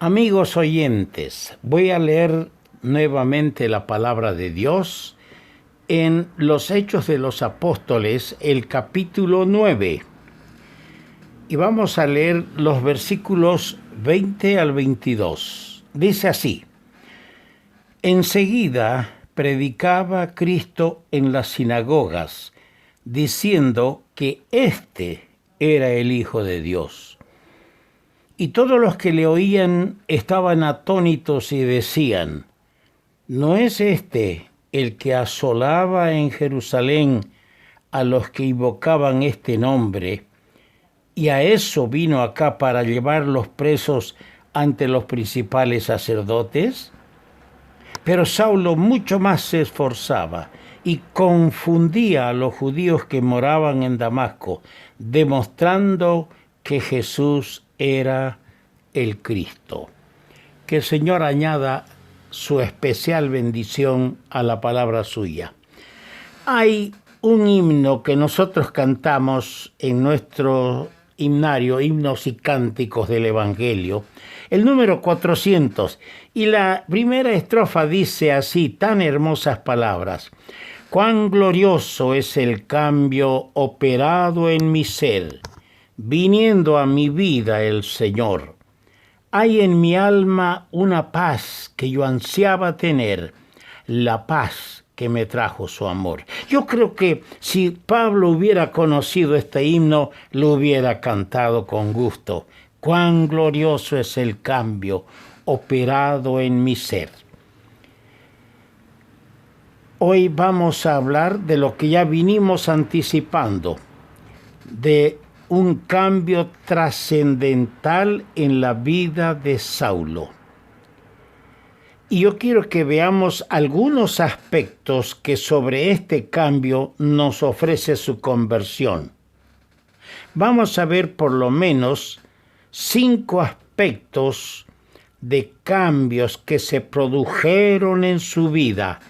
Amigos oyentes, voy a leer nuevamente la palabra de Dios en los Hechos de los Apóstoles, el capítulo 9. Y vamos a leer los versículos 20 al 22. Dice así: Enseguida predicaba Cristo en las sinagogas, diciendo que éste era el Hijo de Dios. Y todos los que le oían estaban atónitos y decían: ¿no es este el que asolaba en Jerusalén a los que invocaban este nombre? Y a eso vino acá para llevarlos presos ante los principales sacerdotes. Pero Saulo mucho más se esforzaba y confundía a los judíos que moraban en Damasco, demostrando que Jesús era el Cristo. Que el Señor añada su especial bendición a la palabra suya. Hay un himno que nosotros cantamos en nuestro himnario, himnos y cánticos del Evangelio, el número 400, y la primera estrofa dice así, tan hermosas palabras: cuán glorioso es el cambio operado en mi ser, viniendo a mi vida el Señor. Hay en mi alma una paz que yo ansiaba tener, la paz que me trajo su amor. Yo creo que si Pablo hubiera conocido este himno, lo hubiera cantado con gusto. Cuán glorioso es el cambio operado en mi ser. Hoy vamos a hablar de lo que ya vinimos anticipando, de un cambio trascendental en la vida de Saulo. Y yo quiero que veamos algunos aspectos que sobre este cambio nos ofrece su conversión. Vamos a ver por lo menos 5 aspectos de cambios que se produjeron en su vida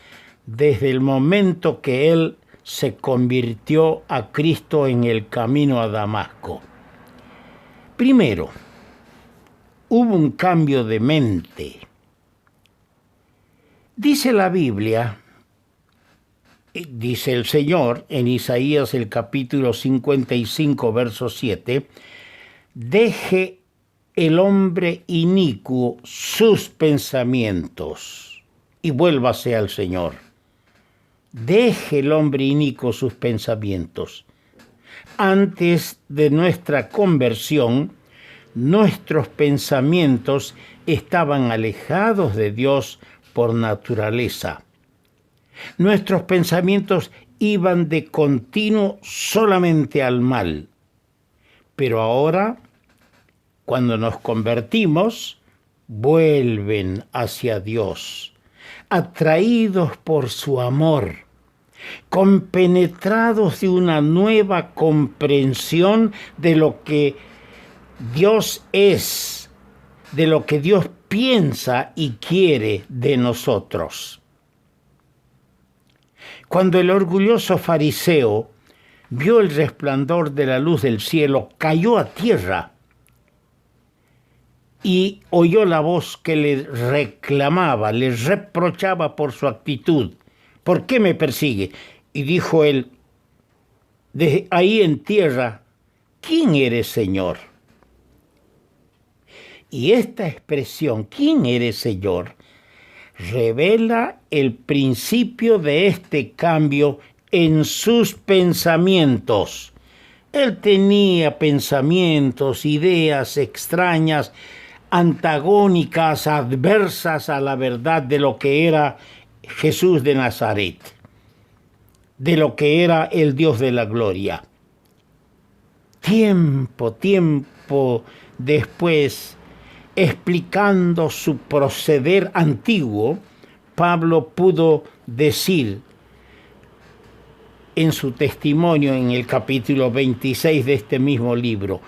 desde el momento que él se convirtió a Cristo en el camino a Damasco. Primero, hubo un cambio de mente. Dice la Biblia, dice el Señor en Isaías el capítulo 55, verso 7, deje el hombre inicuo sus pensamientos y vuélvase al Señor. Deje el hombre inicuo sus pensamientos. Antes de nuestra conversión, nuestros pensamientos estaban alejados de Dios por naturaleza. Nuestros pensamientos iban de continuo solamente al mal. Pero ahora, cuando nos convertimos, vuelven hacia Dios, atraídos por su amor, compenetrados de una nueva comprensión de lo que Dios es, de lo que Dios piensa y quiere de nosotros. Cuando el orgulloso fariseo vio el resplandor de la luz del cielo, cayó a tierra y oyó la voz que le reclamaba, le reprochaba por su actitud. ¿Por qué me persigue? Y dijo él, de ahí en tierra, ¿quién eres, Señor? Y esta expresión, ¿quién eres, Señor?, revela el principio de este cambio en sus pensamientos. Él tenía pensamientos, ideas extrañas, antagónicas, adversas a la verdad de lo que era Jesús de Nazaret, de lo que era el Dios de la gloria. Tiempo después, explicando su proceder antiguo, Pablo pudo decir en su testimonio en el capítulo 26 de este mismo libro: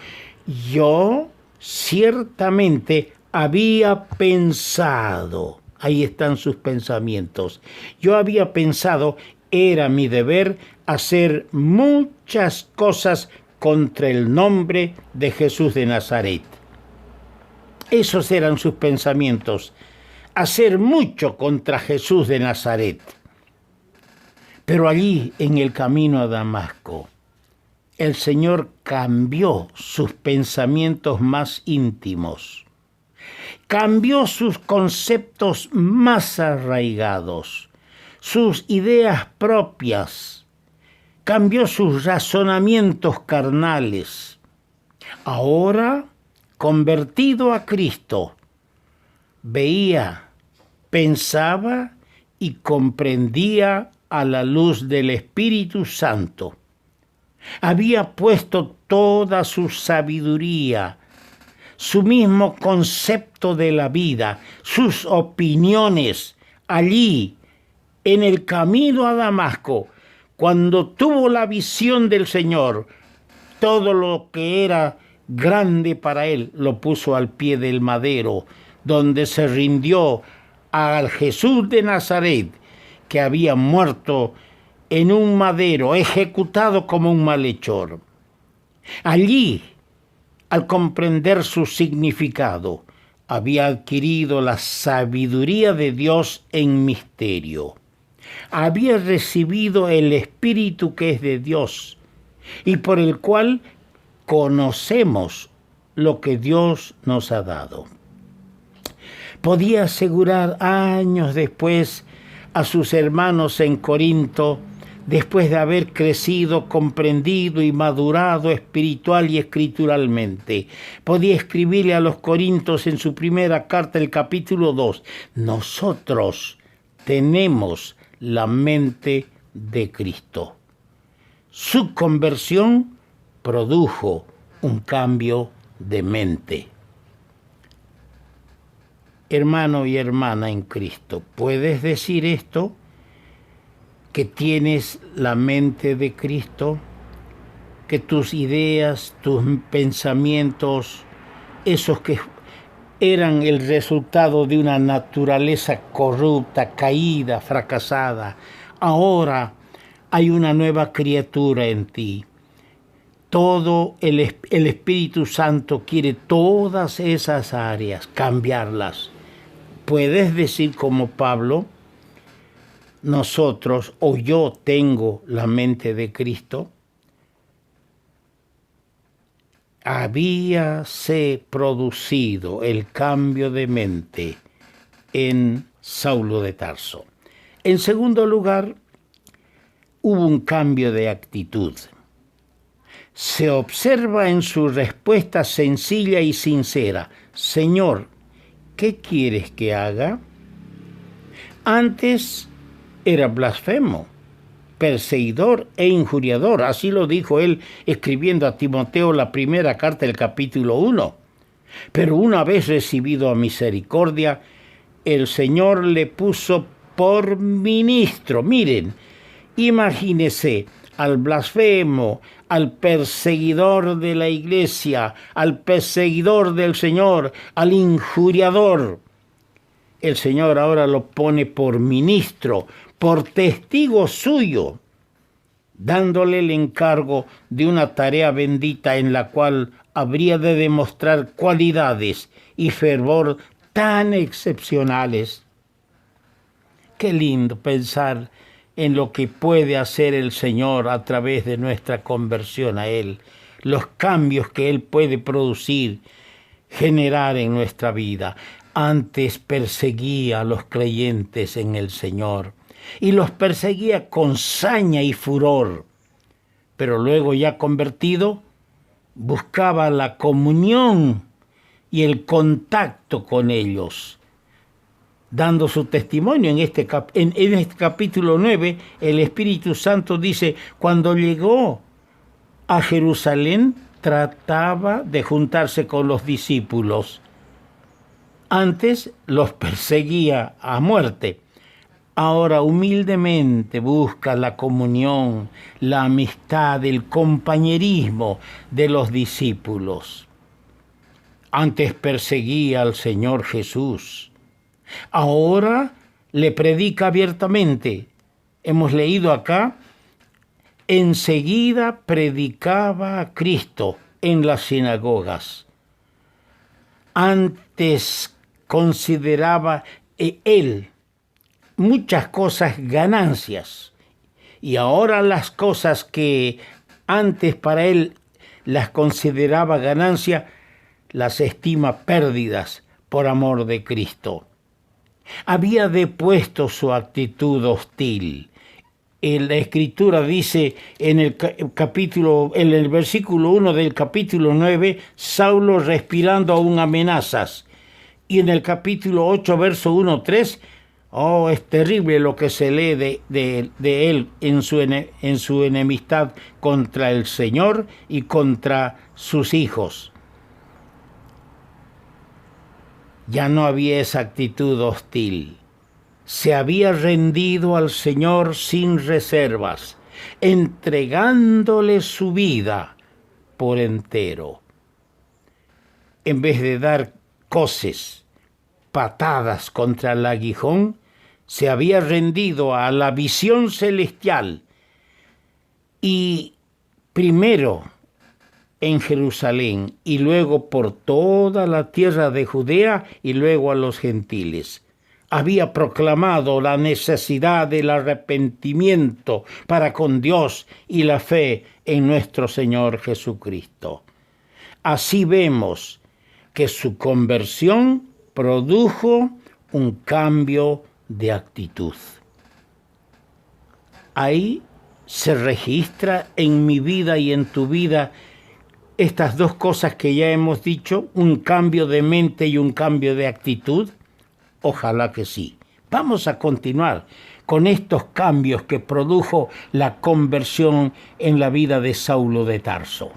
yo ciertamente había pensado, ahí están sus pensamientos, yo había pensado, era mi deber hacer muchas cosas contra el nombre de Jesús de Nazaret. Esos eran sus pensamientos, hacer mucho contra Jesús de Nazaret. Pero allí, en el camino a Damasco, el Señor cambió sus pensamientos más íntimos, cambió sus conceptos más arraigados, sus ideas propias, cambió sus razonamientos carnales. Ahora, convertido a Cristo, veía, pensaba y comprendía a la luz del Espíritu Santo. Había puesto toda su sabiduría, su mismo concepto de la vida, sus opiniones allí, en el camino a Damasco. Cuando tuvo la visión del Señor, todo lo que era grande para él lo puso al pie del madero, donde se rindió al Jesús de Nazaret, que había muerto en un madero, ejecutado como un malhechor. Allí, al comprender su significado, había adquirido la sabiduría de Dios en misterio. Había recibido el Espíritu que es de Dios y por el cual conocemos lo que Dios nos ha dado. Podía asegurar años después a sus hermanos en Corinto, después de haber crecido, comprendido y madurado espiritual y escrituralmente. Podía escribirle a los Corintios en su primera carta, el capítulo 2, nosotros tenemos la mente de Cristo. Su conversión produjo un cambio de mente. Hermano y hermana en Cristo, ¿puedes decir esto? ¿Que tienes la mente de Cristo? ¿Que tus ideas, tus pensamientos, esos que eran el resultado de una naturaleza corrupta, caída, fracasada, ahora hay una nueva criatura en ti? Todo el Espíritu Santo quiere todas esas áreas, cambiarlas. Puedes decir como Pablo, nosotros o yo tengo la mente de Cristo. Habíase producido el cambio de mente en Saulo de Tarso. En segundo lugar, hubo un cambio de actitud. Se observa en su respuesta sencilla y sincera: Señor, ¿qué quieres que haga? Antes era blasfemo, perseguidor e injuriador. Así lo dijo él escribiendo a Timoteo la primera carta del capítulo 1. Pero una vez recibido a misericordia, el Señor le puso por ministro. Miren, imagínese al blasfemo, al perseguidor de la iglesia, al perseguidor del Señor, al injuriador. El Señor ahora lo pone por ministro, por testigo suyo, dándole el encargo de una tarea bendita en la cual habría de demostrar cualidades y fervor tan excepcionales. Qué lindo pensar en lo que puede hacer el Señor a través de nuestra conversión a Él, los cambios que Él puede producir, generar en nuestra vida. Antes perseguía a los creyentes en el Señor y los perseguía con saña y furor, pero luego ya convertido buscaba la comunión y el contacto con ellos, dando su testimonio. En este capítulo 9, el Espíritu Santo dice, cuando llegó a Jerusalén, trataba de juntarse con los discípulos. Antes los perseguía a muerte. Ahora humildemente busca la comunión, la amistad, el compañerismo de los discípulos. Antes perseguía al Señor Jesús. Ahora le predica abiertamente. Hemos leído acá, enseguida predicaba a Cristo en las sinagogas. Antes consideraba él muchas cosas ganancias, y ahora las cosas que antes para él las consideraba ganancia, las estima pérdidas por amor de Cristo. Había depuesto su actitud hostil. La Escritura dice en el versículo 1 del capítulo 9, Saulo respirando aún amenazas. Y en el capítulo 8, verso 1-3, es terrible lo que se lee de él en su enemistad contra el Señor y contra sus hijos. Ya no había esa actitud hostil. Se había rendido al Señor sin reservas, entregándole su vida por entero. En vez de dar coces, patadas contra el aguijón, se había rendido a la visión celestial, y primero en Jerusalén y luego por toda la tierra de Judea y luego a los gentiles. Había proclamado la necesidad del arrepentimiento para con Dios y la fe en nuestro Señor Jesucristo. Así vemos que su conversión produjo un cambio de actitud. Ahí se registra en mi vida y en tu vida estas dos cosas que ya hemos dicho, un cambio de mente y un cambio de actitud. Ojalá que sí. Vamos a continuar con estos cambios que produjo la conversión en la vida de Saulo de Tarso.